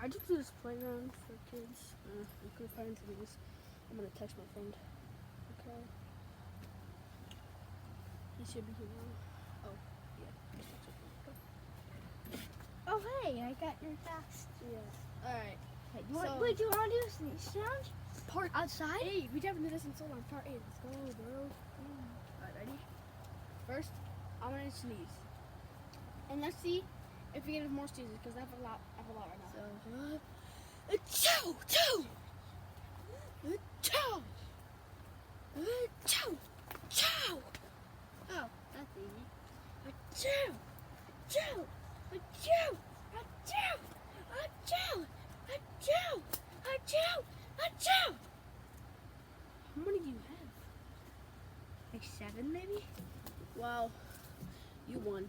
I just do this playground for kids. I'm gonna find these. I'm gonna text my friend. Okay. He should be here now. Oh, yeah. Oh, hey, I got your text. Yeah. Alright. Hey, wait, do you want to do a sneeze challenge? Part Outside? A. We haven't done this in so long. Part A. Let's go, bro. Alright, ready? First, I'm gonna sneeze. And let's see if we get more sneezes, because I have a lot right now. So, achoo, achoo, achoo, achoo, achoo. Oh, that's easy. Achoo, achoo, achoo, achoo, achoo, achoo, achoo, achoo. How many do you have? Like 7, maybe? Wow, you won.